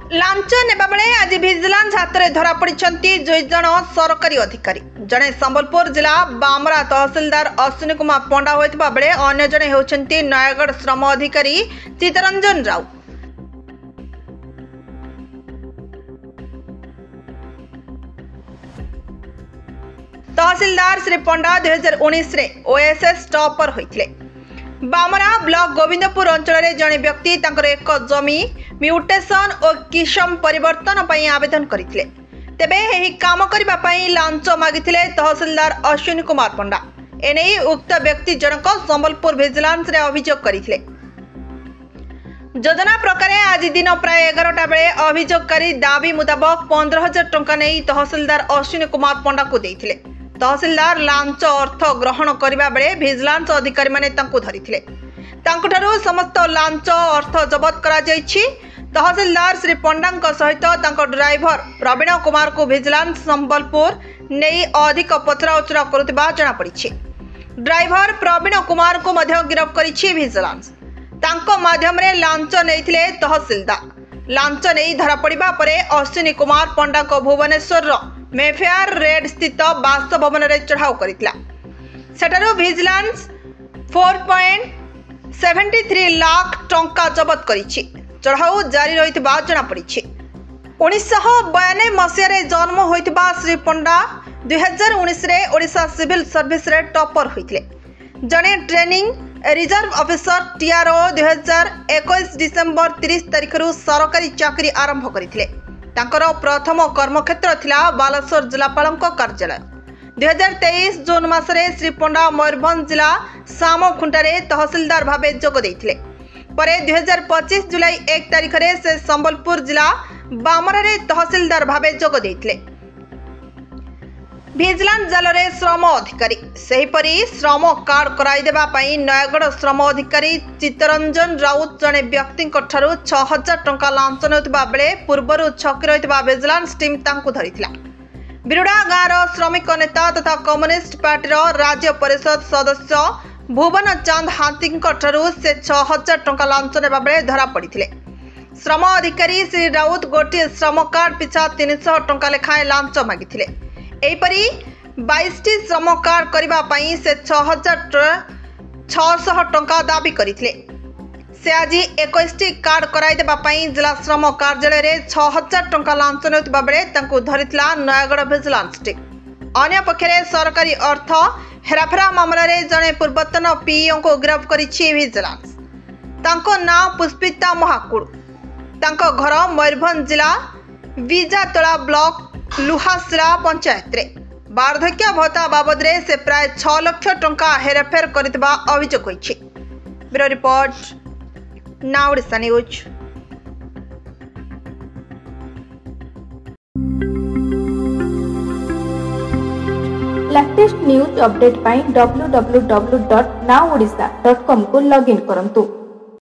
Launch नेबा बेले आज विजिलेंस हाथ में धरा पड़ी 2 जन सरकारी अधिकारी। जड़े संबलपुर जिला बामरा तहसीलदार अश्विनी कुमार पंडा होता बेले अन्य जड़े होती नयगढ़ श्रम अधिकारी चित्तरंजन राउ। तहसीलदार श्री पंडा 2019 रे ओएसएस टॉपर होते। बामरा ब्लॉक गोविंदपुर अंचल जड़े व्यक्ति तांकर एक जमी म्यूटेशन और किसम परिवर्तन पर आवेदन करते। तेबे यही काम करने लांच मागिथिले तहसीलदार अश्विनी कुमार पंडा। एने उक्त व्यक्ति जनक संबलपुर विजिलेंस रे अभियोग करथिले। योजना प्रकार आज दिन प्राय 11टा बेले अभियोगकारी दाबी मुताबक 15,000 टंका नहीं तहसीलदार अश्विनी कुमार पंडा को देथिले। तहसीलदार लांच अर्थ ग्रहण करबा बेले विजिलेंस अधिकारी माने तांको धरिथिले। तांको ठारू समस्त लांच अर्थ जबत करा जायछि। तहसीलदार श्री पंडा सहित तांको ड्राइवर प्रवीण कुमार को विजिलेंस संबलपुर नहीं अधिक पचराउचरा करुवा जना पड़ी। ड्राइवर प्रवीण कुमार को गिरफ्त करिछि विजिलेंस। तांको माध्यम रे लांच नैथिले तहसीलदार। लांच नहीं धरा पड़िबा परे अश्विनी कुमार पंडा को भुवनेश्वर मेफेयर रेड स्थित बासभवन रे चढ़ाऊ करितला। सेठारु विजिलेंस 4.73 लाख टंका जबत करिछि। चढ़ाऊ जारी रही जना पड़ी। 1992 मसीह जन्म होता श्री पंडा 2019 रे ओडिशा सिविल सर्विस रे टॉपर होते। जने training reserve officer TRO 2021 December 30 तारिख सरकारी चाकरी आरंभ करथिले। तांकर प्रथम कर्मक्षेत्र थिला बालेश्वर जिलापाल कार्यालय। 2023 जून मासरे श्री पंडा मयूरभंज जिला सामखुंटारे तहसीलदार भावे जोग देथिले। परे 2025 जुलाई 1 तारिख रे से संबलपुर जिला बामरा रे तहसीलदार भावे जोग देथिले। विजिलेंस जाल रे श्रम अधिकारी सेहीपरि श्रम कार्ड कराई देबा पई नयगढ़ श्रम अधिकारी चित्तरंजन राउत जने व्यक्ति ठारू 6,000 टंका लांच नेउतबा बेले पूर्वरु छकी रहितबा विजिलेंस टीम तांकु धरिथिला। बिरुडा गाँव श्रमिक नेता तथा कम्युनिस्ट पार्टी राज्य परिषद सदस्य भुवन चांद हाथी से 6,000 टंका लांच नेबा बेले धरा पड़िथिले। श्रम अधिकारी श्री राउत गोटे श्रम कार्ड पिछा 300 टंका लेखाएं लांच मागिथिले। एहिपरि 22टी श्रम कार्ड करबा पई से 6,600 टंका दाबी करथिले। से आज 21टी कार्ड कराई देबा पई जिला श्रम कार्यालय रे 6,000 टंका लांच नेउतबा बेले तांको धरितला नयगढ़ विजिलेंस टीम। अन्य पक्षरे सरकारी अर्थ हेराफेरा मामला रे जने पूर्वतन पीओ को गिरफ्त करिछि विजिलेंस। तांको नाम पुष्पिता महाकुड़। तांको घर मयूरभंज जिला विजातला ब्लॉक लुहासला पंचायत रे। वार्धक्य भत्ता बाबद रे से प्राय 6 लाख टंका हेरफेर करथिबा अभियोग होइछि। Bureau report now Odisha news. Latest news update पाई www.nowodisha.com को लॉगिन करंतु।